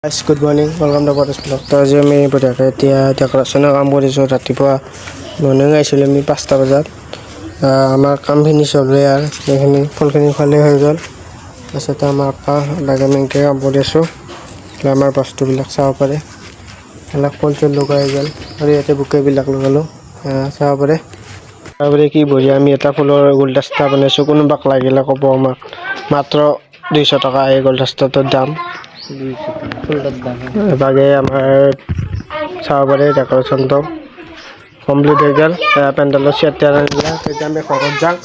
Good morning, welcome to Potters Vlog. তো আজি আমি বঢ়িয়াকৈ এতিয়া ডেকৰেশ্যনৰ কাম কৰিছোঁ। ৰাতিপুৱা মৰ্ণিং আহিছিলোঁ আমি 5টা বজাত। আমাৰ কাম ফিনিছ হ'লে আৰু এইখিনি ফুলখিনি ফালে হৈ গ'ল। তাৰপিছতে আমাৰ আপা বাগামিংকে কাম কৰি আছোঁ। আমাৰ বস্তুবিলাক চাব পাৰে। অলপ ফুল চুল লগাই গ'ল আৰু ইয়াতে বুকেবিলাক লগালোঁ চাব পাৰে। তাৰপৰা কি বঢ়িয়া আমি এটা ফুলৰ গুলদস্তা বনাইছোঁ। কোনোবাক লাগিলে ক'ব আমাক মাত্ৰ 200 টকা এই গুলদস্তাটোৰ দাম। এবাগে আমাৰ চাব পাৰে ডেকৰেশ্যনটো কমপ্লিট হৈ গ'ল। পেণ্ডেলৰ চেয়াৰ টেয়াৰ আনিলে তেতিয়া আমি ঘৰত যাম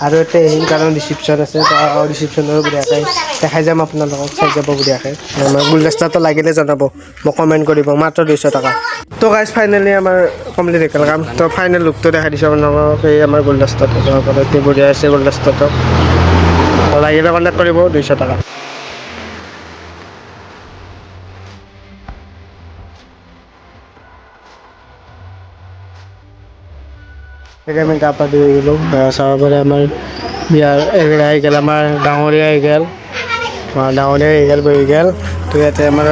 আৰু এতিয়া আহিম কাৰণ ৰিচিপশ্যন আছে। ৰিচিপশ্যনৰ দেখাই যাম আপোনালোকক, চাই যাব বঢ়িয়াকৈ। আমাৰ গুলদস্তাটো লাগিলে জনাব, মোক কমেণ্ট কৰিব, মাত্ৰ 200 টকা। তো গাইজ ফাইনেলি আমাৰ কমপ্লিট হৈ গ'ল কাম। তো ফাইনেল লুকটো দেখাই দিছোঁ আপোনালোকক। এই আমাৰ গুলদস্তাটো বঢ়িয়া আছে গুলদস্তাটো। লাগিলে কণ্টেক্ট কৰিব, 200 টকা। আমি গা পা ধুই গ'লোঁ। চাব পাৰে আমাৰ বিয়াৰ এগৰা আহি গ'ল, আমাৰ ডাঙৰীয়া আহি গ'ল, বহি গ'ল। তো ইয়াতে আমাৰ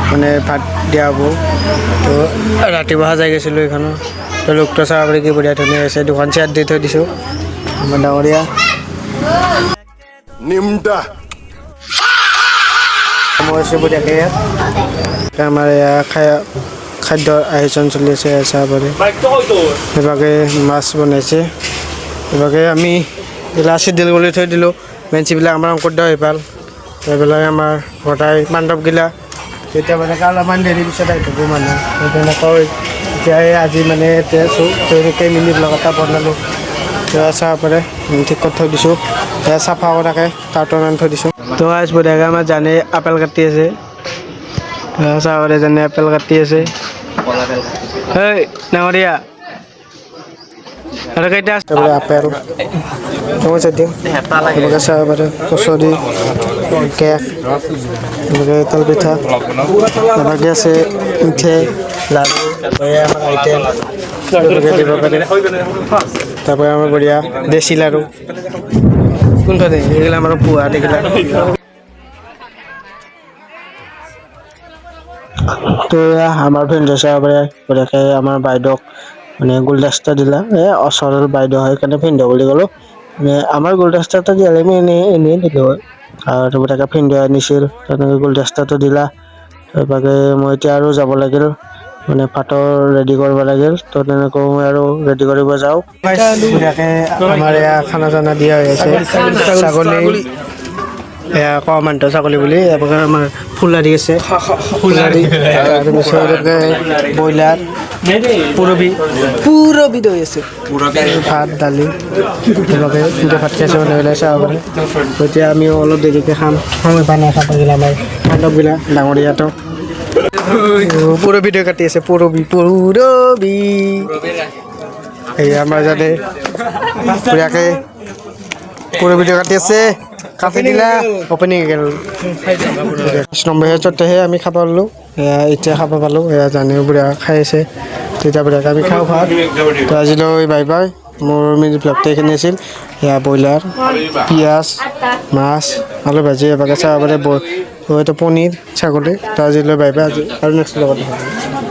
মানে ভাত দিয়া হ'ব। তো ৰাতিপুৱা সাজাই গৈছিলোঁ এইখনো। তো লুকটো চাব পাৰি কি বঢ়িয়া ধুনীয়া হৈছে। দুখন চেয়াৰ দি থৈ দিছোঁ। আমাৰ ডাঙৰীয়া মই আছোঁ বঢ়িয়াকৈ ইয়াত। আমাৰ খাদ্যৰ আয়োজন চলি আছে চাব পাৰে। সেইভাগে মাছ বনাইছে। সেইভাগে আমি এইবিলাক চিডিল কৰি থৈ দিলোঁ। বেঞ্চিবিলাক আমাৰ অংকুৰ হৈ পাল। এইবিলাক আমাৰ গোটাই বান্ধৱগিলা তেতিয়া মানে অলপমান দেৰি পিছত আহি থাকোঁ মানুহ তেনেকৈ। এতিয়া আজি মানে এতিয়া আছোঁ তেনেকৈ মিনি ব্লগ এটা বনালোঁ। চাব পাৰে ঠিক কৰি থৈ দিছোঁ। চাফা কৰাকৈ কাৰ্টন আনি থৈ দিছোঁ। তো আজ বঢ়িয়াকৈ আমাৰ জানে আপেল কাটি আছে। চাব পাৰে জানে আপেল কাটি আছে। এই ডাঙৰীয়া আৰু কেইটা আছে আপেল এনেকৈ চাব পাৰে। কচুৰি কেক এনেকৈ তেল পিঠা এনেকৈ আছে মিঠাই লাড়ু আমাৰ আইটেম দিব পাৰে। তাৰপৰা আমাৰ বঢ়িয়া দেশী লাড়ু কোনফালে এইগিলা আমাৰ পোহা দেখিলা। তো আমাৰ ফ্ৰেণ্ডে চাব পাৰে বঢ়িয়াকৈ আমাৰ বাইদেউক মানে গুলদস্তা দিলা। ওচৰৰ বাইদেউ হয় কাৰণে ফ্ৰেণ্ডে বুলি ক'লোঁ। মানে আমাৰ গুলদস্তাটো দিলে আমি এনেই দিলোঁ হয়। আৰু তাকে ফ্ৰেণ্ডে আনিছিল তেনেকৈ গুলদস্তাটো দিলা। তাৰবাবে মই এতিয়া আৰু যাব লাগিল, মানে ভাতৰ ৰেডি কৰিব লাগিল। তো তেনেকৈ মই আৰু ৰেডি কৰিব যাওঁ। বঢ়িয়াকৈ আমাৰ এয়া খানা চানা দিয়া হৈ আছে। ছাগলী এয়া কোৱা মানুহটো ছাগলী বুলি। এবাৰ আমাৰ ফুলাৰি আছে, ফুলাৰি তাৰপিছত ব্ৰইলাৰ পুৰবি দৈ আছে, ভাত দালি সেইভাগে কিন্তু ভাত খাইছে মানে ওলাই চাব পাৰে। এতিয়া আমিও অলপ দেৰিকৈ খাম। সময় পাই নাই খাব লাগিলে আমাৰ বান্ধৱগিলা ডাঙৰীয়াটো পুৰবি দৈ কাটি আছে। পুৰবি এই আমাৰ যাতে বঢ়িয়াকৈ পুৰবি দৈ কাটি আছে। কাটি দিলা অপেনিং গ'ল 5 নম্বৰতেহে আমি খাব পালোঁ। এতিয়া খাব পালোঁ। জানেও বুঢ়া খাই আছে। তেতিয়া বঢ়িয়াকৈ আমি খাওঁ ভাত। তো আজিলৈ বাই বাই। মোৰ মিনি ব্লগটো এইখিনি আছিল। এয়া ব্ৰইলাৰ, পিঁয়াজ, মাছ, আলু ভাজি এভাগে চাব পাৰে। পনীৰ ছাগলী। তো আজিলৈ বাই বাই। আজি আৰু নেক্সট ব্লগত দেখা পাম।